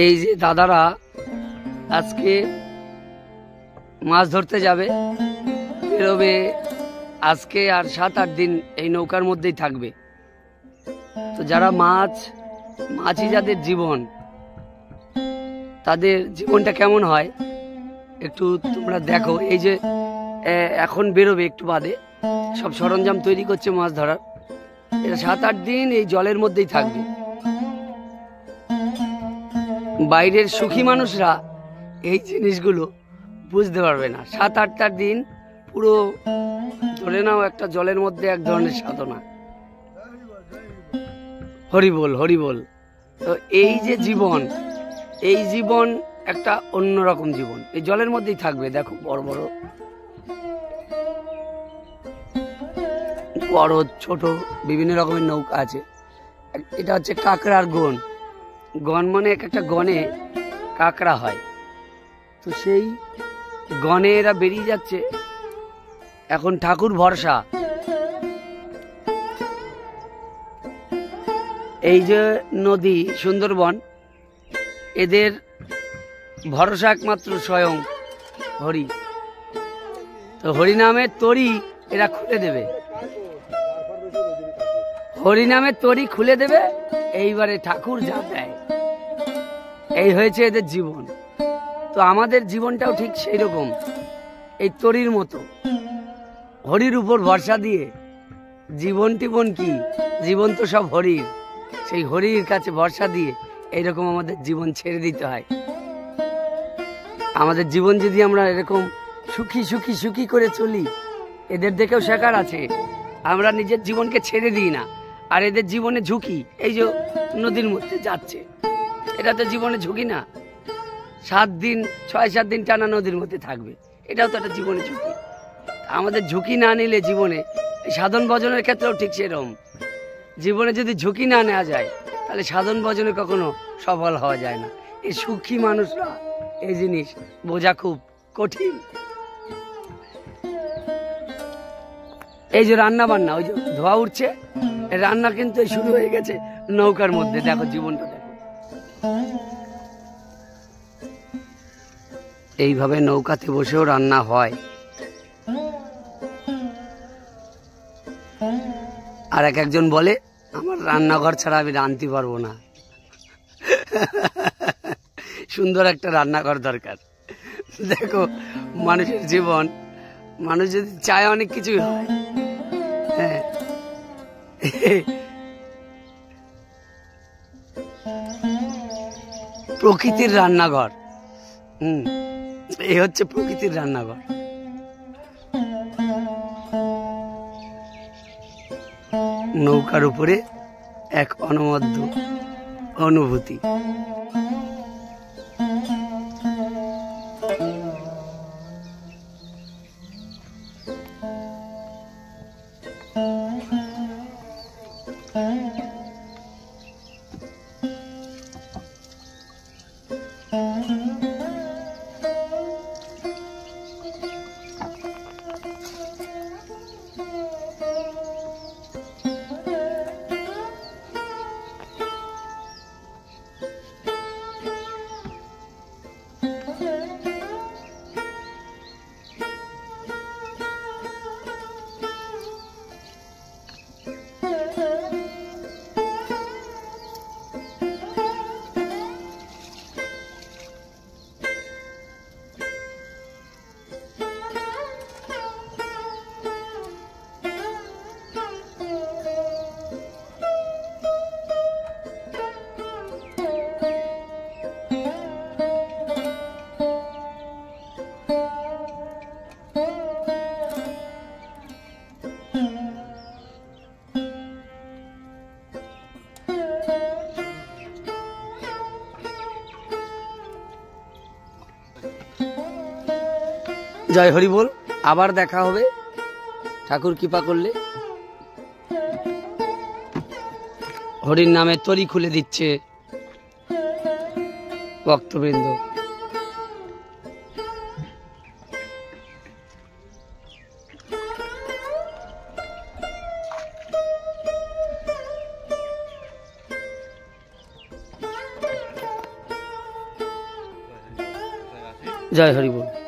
এই যে দাদারা আজকে মাছ ধরতে যাবে, বেরোবে আজকে আর 7-8 দিন এই নৌকার মধ্যেই থাকবে। তো যারা মাছই যাদের জীবন, তাদের জীবনটা কেমন হয় একটু তোমরা দেখো। এই যে এখন বেরোবে একটু বাদে, সব সরঞ্জাম তৈরি করছে মাছ ধরার। এরা 7-8 দিন এই জলের মধ্যেই থাকবে। বাইরের সুখী মানুষরা এই জিনিসগুলো বুঝতে পারবে না। 7-8টা দিন পুরো ধরে নাও একটা জলের মধ্যে এক ধরনের সাধনা। হরিবোল হরিবোল। তো এই যে জীবন, এই জীবন একটা অন্যরকম জীবন। এই জলের মধ্যেই থাকবে। দেখো বড় বড় বড় ছোট বিভিন্ন রকমের নৌকা আছে। এটা হচ্ছে কাঁকড়ার গন। গন মানে একটা গনে কাঁকড়া হয়। তো সেই গনে এরা বেরিয়ে যাচ্ছে। এখন ঠাকুর ভরসা। এই যে নদী সুন্দরবন, এদের ভরসা একমাত্র স্বয়ং হরি। তো হরিনামের তরি এরা খুলে দেবে, হরিনামের তরি খুলে দেবে। এইবারে ঠাকুর যা দেয়, এই হয়েছে এদের জীবন। তো আমাদের জীবনটাও ঠিক সেই রকম, এই তরির মতো। হরির উপর ভরসা দিয়ে জীবন টিবন কি, জীবন তো সব হরির। সেই হরির কাছে ভরসা দিয়ে এইরকম আমাদের জীবন ছেড়ে দিতে হয়। আমাদের জীবন যদি আমরা এরকম সুখী সুখী সুখী করে চলি, এদের দেখেও শেখার আছে। আমরা নিজের জীবনকে ছেড়ে দিই না, আর এদের জীবনে ঝুঁকি। এই যে নদীর মধ্যে যাচ্ছে, এটা তো জীবনে ঝুঁকি না? 6-7 দিন টানা নদীর মধ্যে থাকবে, এটাও তো একটা জীবনে ঝুঁকি। আমাদের ঝুঁকি না নিলে জীবনে, সাধন ভজনের ক্ষেত্রেও ঠিক সেরকম। জীবনে যদি ঝুঁকি না নেওয়া যায়, তাহলে সাধন ভজনে কখনো সফল হওয়া যায় না। এই সুখী মানুষরা এই জিনিস বোঝা খুব কঠিন। এই যে রান্না বান্না, ওই যে ধোয়া উঠছে, রান্না কিন্তু শুরু হয়ে গেছে নৌকার মধ্যে। দেখো জীবনটা দেখো। এইভাবে নৌকাতে বসেও রান্না হয়। আর একজন বলে, আমার রান্নাঘর ছাড়া আমি রাঁধতে পারবো না। সুন্দর একটা রান্নাঘর দরকার। দেখো মানুষের জীবন, মানুষ যদি চায় অনেক কিছুই হয়। হ্যাঁ, প্রকৃতির রান্নাঘর। এই হচ্ছে প্রকৃতির রান্নাঘর। নৌকার উপরে এক অনবদ্য অনুভূতি। জয় হরি বল। আবার দেখা হবে ঠাকুর কৃপা করলে। হরির নামে তরি খুলে দিচ্ছে ভক্তবৃন্দ। জয় হরি বল।